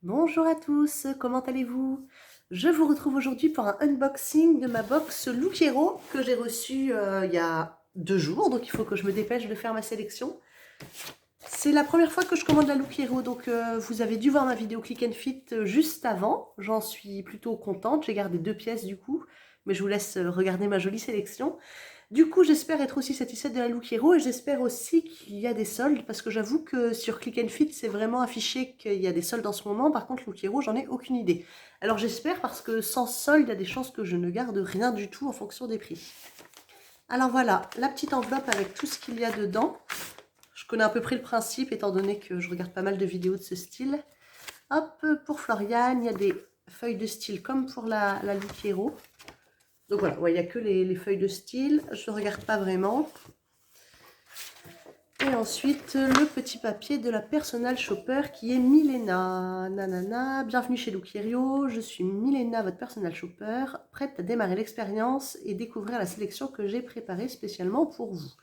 Bonjour à tous, comment allez-vous? Je vous retrouve aujourd'hui pour un unboxing de ma box Look Hero que j'ai reçue il y a 2 jours, donc il faut que je me dépêche de faire ma sélection. C'est la première fois que je commande la Look Hero, donc vous avez dû voir ma vidéo Click and Fit juste avant. J'en suis plutôt contente, j'ai gardé 2 pièces du coup, mais je vous laisse regarder ma jolie sélection. Du coup, j'espère être aussi satisfaite de la Look Hero et j'espère aussi qu'il y a des soldes parce que j'avoue que sur Click and Fit, c'est vraiment affiché qu'il y a des soldes en ce moment. Par contre, Look Hero, j'en ai aucune idée. Alors j'espère parce que sans solde, il y a des chances que je ne garde rien du tout en fonction des prix. Alors voilà, la petite enveloppe avec tout ce qu'il y a dedans. Je connais à peu près le principe étant donné que je regarde pas mal de vidéos de ce style. Hop, pour Floriane, il y a des feuilles de style comme pour la Look Hero. Donc voilà, ouais, il n'y a que les feuilles de style, je ne regarde pas vraiment. Et ensuite, le petit papier de la Personal Shopper qui est Milena. Nanana, bienvenue chez Look Hero, je suis Milena, votre Personal Shopper, prête à démarrer l'expérience et découvrir la sélection que j'ai préparée spécialement pour vous.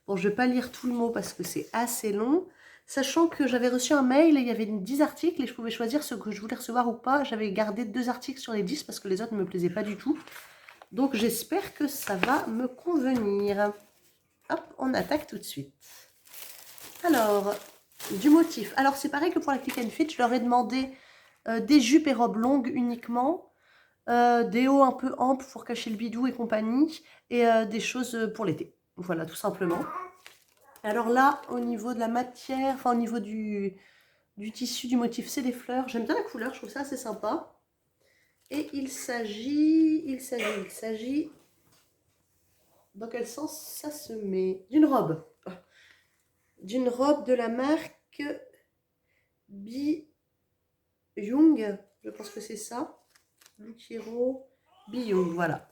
Bon, je ne vais pas lire tout le mot parce que c'est assez long. Sachant que j'avais reçu un mail et il y avait 10 articles et je pouvais choisir ce que je voulais recevoir ou pas. J'avais gardé 2 articles sur les 10 parce que les autres ne me plaisaient pas du tout. Donc j'espère que ça va me convenir. Hop, on attaque tout de suite. Alors, du motif. Alors c'est pareil que pour la Click and Fit, je leur ai demandé des jupes et robes longues uniquement, des hauts un peu amples pour cacher le bidou et compagnie, et des choses pour l'été. Voilà, tout simplement. Alors là, au niveau de la matière, enfin au niveau du tissu, du motif, c'est des fleurs. J'aime bien la couleur, je trouve ça assez sympa. Et il s'agit, dans quel sens ça se met? D'une robe. D'une robe de la marque Bi Young, je pense que c'est ça. Lucero Bi Young, voilà.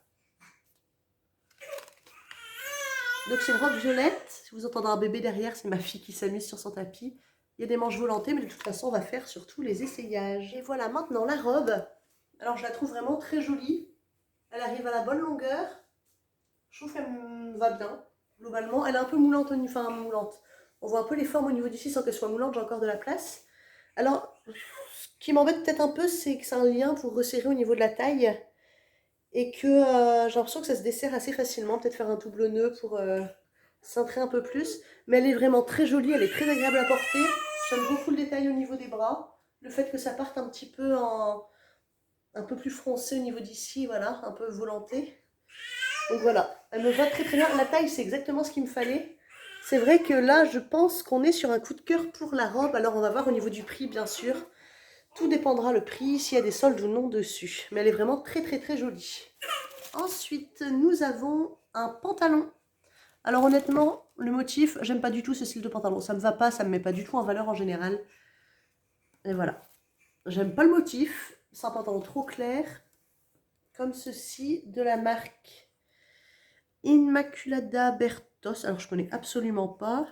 Donc c'est une robe violette. Si vous entendez un bébé derrière, c'est ma fille qui s'amuse sur son tapis. Il y a des manches volantées, mais de toute façon, on va faire surtout les essayages. Et voilà maintenant la robe. Alors je la trouve vraiment très jolie. Elle arrive à la bonne longueur. Je trouve qu'elle me va bien, globalement. Elle est un peu moulante, enfin moulante. On voit un peu les formes au niveau d'ici sans qu'elle soit moulante, j'ai encore de la place. Alors, ce qui m'embête peut-être un peu, c'est que c'est un lien pour resserrer au niveau de la taille et que j'ai l'impression que ça se dessert assez facilement. Peut-être faire un double nœud pour cintrer un peu plus. Mais elle est vraiment très jolie, elle est très agréable à porter. J'aime beaucoup le détail au niveau des bras. Le fait que ça parte un petit peu un peu plus froncé au niveau d'ici, voilà, un peu volanté. Donc voilà, elle me va très très bien. La taille, c'est exactement ce qu'il me fallait. C'est vrai que là, je pense qu'on est sur un coup de cœur pour la robe. Alors on va voir au niveau du prix, bien sûr. Tout dépendra le prix, s'il y a des soldes ou non dessus. Mais elle est vraiment très très très jolie. Ensuite, nous avons un pantalon. Alors honnêtement, le motif, j'aime pas du tout ce style de pantalon. Ça me va pas, ça me met pas du tout en valeur en général. Et voilà. J'aime pas le motif. C'est un pantalon trop clair. Comme ceci, de la marque Immaculada Bertos. Alors je connais absolument pas.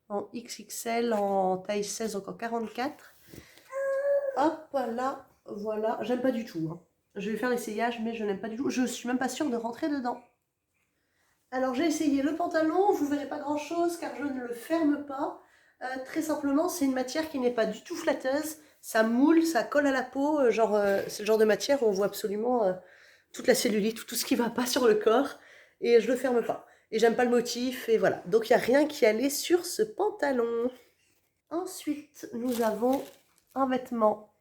En XXL, en taille 16, encore 44. Hop, voilà, voilà. J'aime pas du tout, hein. Je vais faire l'essayage, mais je n'aime pas du tout. Je suis même pas sûre de rentrer dedans. Alors j'ai essayé le pantalon, vous verrez pas grand chose car je ne le ferme pas. Très simplement, c'est une matière qui n'est pas du tout flatteuse. Ça moule, ça colle à la peau, c'est le genre de matière où on voit absolument toute la cellulite, tout ce qui va pas sur le corps. Et je le ferme pas. Et j'aime pas le motif, et voilà. Donc il n'y a rien qui allait sur ce pantalon. Ensuite, nous avons un vêtement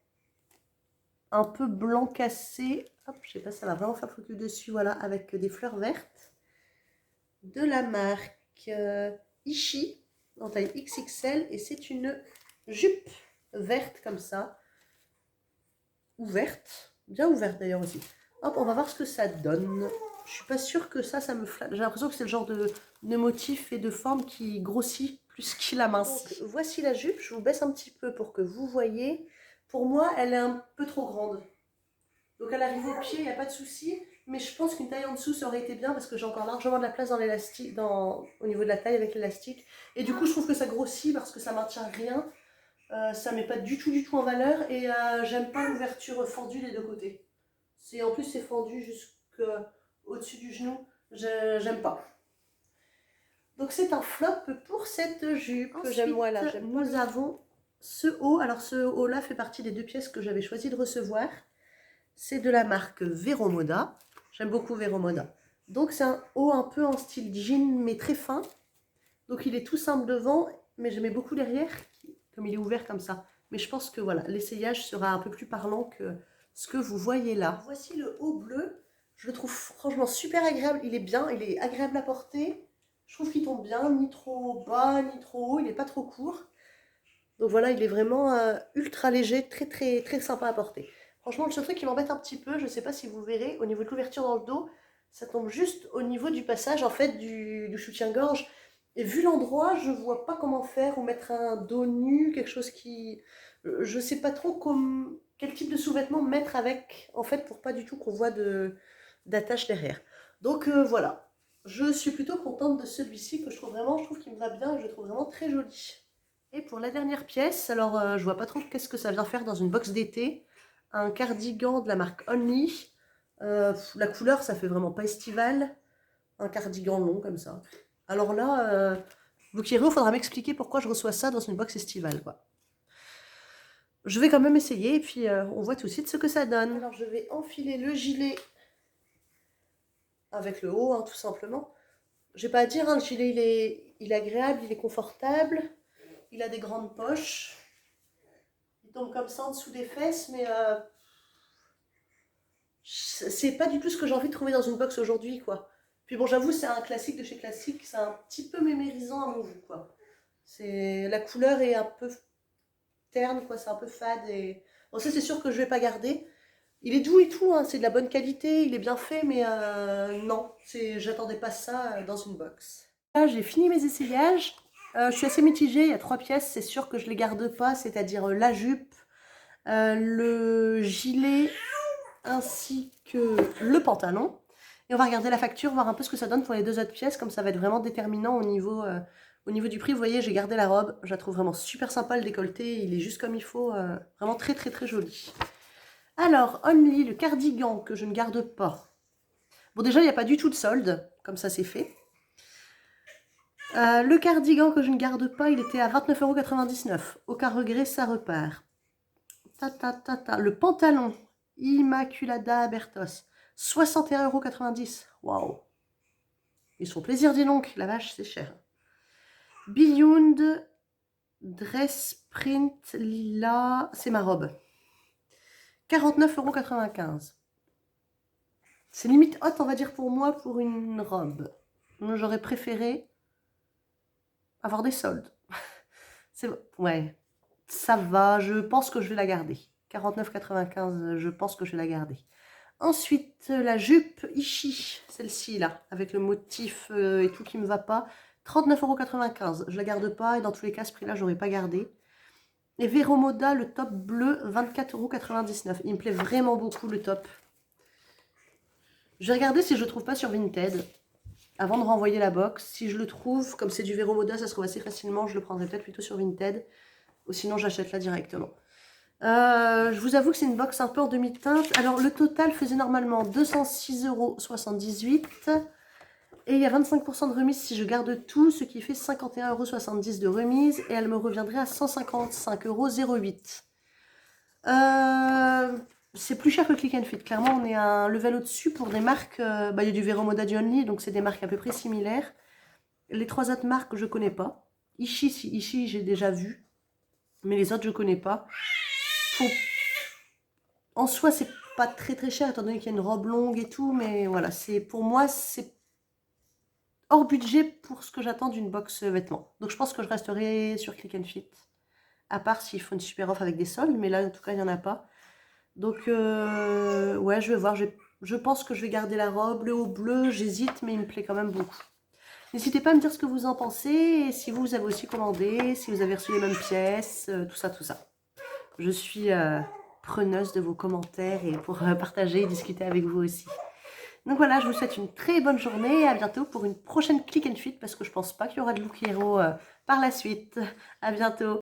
un peu blanc cassé. Hop, je sais pas si ça va vraiment faire focus dessus, voilà, avec des fleurs vertes. De la marque Ishi, en taille XXL, et c'est une jupe verte comme ça. Ouverte, bien ouverte d'ailleurs aussi. Hop, on va voir ce que ça donne. Je suis pas sûre que ça me flatte. J'ai l'impression que c'est le genre de motif et de forme qui grossit plus qu'il amincit. Donc, voici la jupe, je vous baisse un petit peu pour que vous voyez. Pour moi, elle est un peu trop grande. Donc elle arrive au pied, il n'y a pas de souci. Mais je pense qu'une taille en dessous, ça aurait été bien parce que j'ai encore largement de la place dans l'élastique, au niveau de la taille avec l'élastique. Et du coup, je trouve que ça grossit parce que ça maintient rien. Ça met pas du tout en valeur et j'aime pas l'ouverture fendue des deux côtés. En plus c'est fendu jusqu'au-dessus du genou, j'aime pas. Donc c'est un flop pour cette jupe. Ensuite, nous avons ce haut, alors ce haut-là fait partie des 2 pièces que j'avais choisi de recevoir. C'est de la marque Vero Moda. J'aime beaucoup Vero Moda. Donc c'est un haut un peu en style jean, mais très fin. Donc il est tout simple devant, mais j'aimais beaucoup derrière, comme il est ouvert comme ça. Mais je pense que voilà, l'essayage sera un peu plus parlant que ce que vous voyez là. Voici le haut bleu. Je le trouve franchement super agréable. Il est bien, il est agréable à porter. Je trouve qu'il tombe bien, ni trop bas, ni trop haut. Il n'est pas trop court. Donc voilà, il est vraiment ultra léger, très très très sympa à porter. Franchement, le seul truc qui m'embête un petit peu, je ne sais pas si vous verrez, au niveau de l'ouverture dans le dos, ça tombe juste au niveau du passage en fait du soutien-gorge. Et vu l'endroit, je vois pas comment faire ou mettre un dos nu, quelque chose qui... Je sais pas trop quel type de sous-vêtement mettre avec, en fait, pour pas du tout qu'on voit d'attache derrière. Donc voilà, je suis plutôt contente de celui-ci que je trouve qu'il me va bien et je le trouve vraiment très joli. Et pour la dernière pièce, alors je vois pas trop qu'est-ce que ça vient faire dans une box d'été. Un cardigan de la marque Only. La couleur, ça fait vraiment pas estival. Un cardigan long comme ça. Alors là, Bouquet, il faudra m'expliquer pourquoi je reçois ça dans une box estivale, quoi. Je vais quand même essayer et puis on voit tout de suite ce que ça donne. Alors je vais enfiler le gilet avec le haut, hein, tout simplement. J'ai pas à dire, hein, le gilet il est agréable, il est confortable. Il a des grandes poches. Il tombe comme ça en dessous des fesses, mais c'est pas du tout ce que j'ai envie de trouver dans une box aujourd'hui, quoi. Puis bon, j'avoue, c'est un classique de chez Classique, c'est un petit peu mémérisant à mon goût, quoi. La couleur est un peu terne, quoi, c'est un peu fade. Et... Bon, ça, c'est sûr que je vais pas garder. Il est doux et tout, hein, c'est de la bonne qualité, il est bien fait, mais non, j'attendais pas ça dans une box. Là, j'ai fini mes essayages. Je suis assez mitigée, il y a 3 pièces, c'est sûr que je les garde pas, c'est-à-dire la jupe, le gilet ainsi que le pantalon. Et on va regarder la facture, voir un peu ce que ça donne pour les 2 autres pièces, comme ça va être vraiment déterminant au niveau du prix. Vous voyez, j'ai gardé la robe, je la trouve vraiment super sympa, le décolleté, il est juste comme il faut, vraiment très très très joli. Alors, Only, le cardigan que je ne garde pas. Bon, déjà, il n'y a pas du tout de solde, comme ça c'est fait. Le cardigan que je ne garde pas, il était à 29,99 €. Aucun regret, ça repart. Le pantalon, Immaculada Bertos, 61,90 €. Waouh! Ils sont plaisir, dis donc, la vache, c'est cher. Beyond Dress Print Lila, c'est ma robe. 49,95 €. C'est limite hot, on va dire, pour moi, pour une robe. J'aurais préféré avoir des soldes. Ouais, ça va, je pense que je vais la garder. 49,95 €, je pense que je vais la garder. Ensuite, la jupe Ishi, celle-ci là, avec le motif et tout qui me va pas. 39,95 €. Je la garde pas et dans tous les cas, ce prix-là, j'aurais pas gardé. Et Vero Moda, le top bleu, 24,99 €. Il me plaît vraiment beaucoup le top. Je vais regarder si je le trouve pas sur Vinted avant de renvoyer la box. Si je le trouve, comme c'est du Vero Moda, ça se trouve assez facilement, je le prendrai peut-être plutôt sur Vinted. Ou sinon, j'achète là directement. Je vous avoue que c'est une box un peu en demi-teinte. Alors, le total faisait normalement 206,78 € et il y a 25% de remise si je garde tout, ce qui fait 51,70 € de remise et elle me reviendrait à 155,08 €. C'est plus cher que Click and Fit. Clairement, on est un level au-dessus pour des marques. Il y a du Vero Moda, du Only, donc c'est des marques à peu près similaires. Les 3 autres marques, je connais pas. Ishi, j'ai déjà vu, mais les autres, je connais pas. En soi, c'est pas très très cher étant donné qu'il y a une robe longue et tout, mais voilà, pour moi, c'est hors budget pour ce que j'attends d'une box vêtements. Donc je pense que je resterai sur Click and Fit, à part s'ils font une super offre avec des soldes, mais là en tout cas il n'y en a pas. Donc ouais, je vais voir, je pense que je vais garder la robe, le haut bleu, j'hésite, mais il me plaît quand même beaucoup. N'hésitez pas à me dire ce que vous en pensez, et si vous avez aussi commandé, si vous avez reçu les mêmes pièces, tout ça, tout ça. Je suis preneuse de vos commentaires et pour partager et discuter avec vous aussi. Donc voilà, je vous souhaite une très bonne journée et à bientôt pour une prochaine Click and Fit parce que je pense pas qu'il y aura de Look Hero par la suite. À bientôt.